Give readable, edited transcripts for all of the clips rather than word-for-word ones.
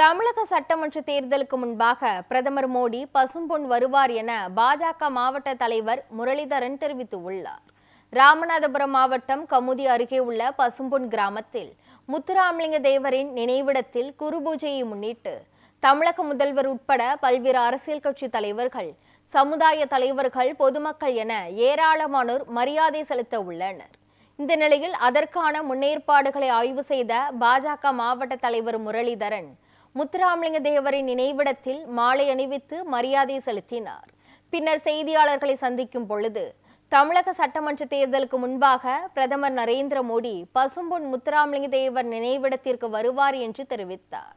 தமிழக சட்டமன்ற தேர்தலுக்கு முன்பாக பிரதமர் மோடி பசும்பொன் வருவார் என பாஜக மாவட்ட தலைவர் முரளிதரன் தெரிவித்துள்ளார். ராமநாதபுரம் மாவட்டம் கமுதி அருகே உள்ள பசும்பொன் கிராமத்தில் முத்துராமலிங்க தேவரின் நினைவிடத்தில் குரு பூஜையை முன்னிட்டு தமிழக முதல்வர் உட்பட பல்வேறு அரசியல் கட்சி தலைவர்கள், சமுதாய தலைவர்கள், பொதுமக்கள் என ஏராளமானோர் மரியாதை செலுத்த உள்ளனர். இந்த நிலையில் அதற்கான முன்னேற்பாடுகளை ஆய்வு செய்த பாஜக மாவட்ட தலைவர் முரளிதரன் முத்துராமலிங்க தேவரின் நினைவிடத்தில் மாலை அணிவித்து மரியாதை செலுத்தினார். பின்னர் செய்தியாளர்களை சந்திக்கும் பொழுது தமிழக சட்டமன்ற தேர்தலுக்கு முன்பாக பிரதமர் நரேந்திர மோடி பசும்பொன் முத்துராமலிங்க தேவர் நினைவிடத்திற்கு வருவார் என்று தெரிவித்தார்.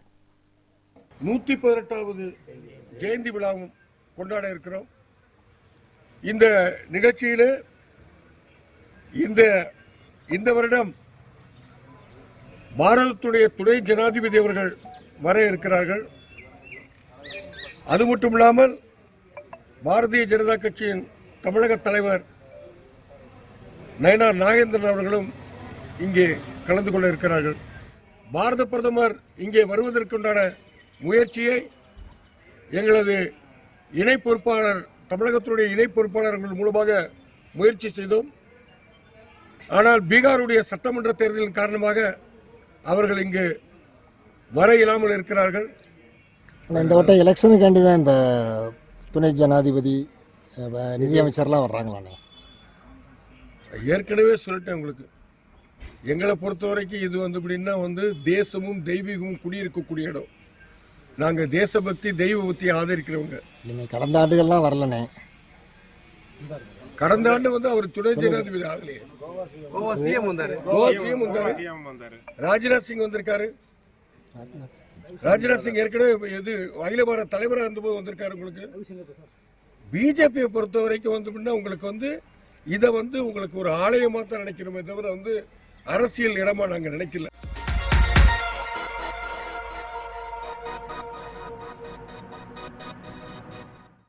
118வது ஜெயந்தி விழாவும் கொண்டாட இருக்கிறோம். இந்த நிகழ்ச்சியிலே இந்த வருடம் பாரதத்துடைய துணை ஜனாதிபதி அவர்கள் வர இருக்கிறார்கள். அது மட்டும் இல்லாமல் பாரதிய ஜனதா கட்சியின் தமிழக தலைவர் நயனார் நாகேந்திரன் அவர்களும் இங்கே கலந்து கொள்ள இருக்கிறார்கள். பாரத பிரதமர் இங்கே வருவதற்குண்டான முயற்சியை எங்களது இணை பொறுப்பாளர், தமிழகத்துடைய இணை பொறுப்பாளர்கள் மூலமாக முயற்சி செய்தோம். ஆனால் பீகாருடைய சட்டமன்ற தேர்தலின் காரணமாக அவர்கள் இங்கு வர இயலாமல் இருக்கிறார்கள். இந்த வட்டம் எலெக்ஷனுக்காண்டி தான் இந்த துணை ஜனாதிபதி, நிதியமைச்சர்லாம் வர்றாங்களாண்ணே? ஏற்கனவே சொல்லிட்டேன் உங்களுக்கு. எங்களை பொறுத்த வரைக்கும் இது எப்படின்னா தேசமும் தெய்வீகமும் குடியிருக்கக்கூடிய இடம். நாங்கள் தேசபக்தி, தெய்வ பக்தியை ஆதரிக்கிறவங்க. கடந்த ஆண்டுகள்லாம் வரலண்ணே. கடந்த ஆண்டு அவர் துணை ஜனாதிபதி ஆகலையே. ராஜ்நாத் சிங் வந்திருக்காரு. ராஜ்நாத் சிங் ஏற்கனவே அகில பாரத தலைவராக இருந்தபோது வந்திருக்காரு. உங்களுக்கு பிஜேபியை பொறுத்த வரைக்கும் உங்களுக்கு இதை உங்களுக்கு ஒரு ஆலயமா தான் நினைக்கிறோமே தவிர அரசியல் இடமா நாங்க நினைக்கல.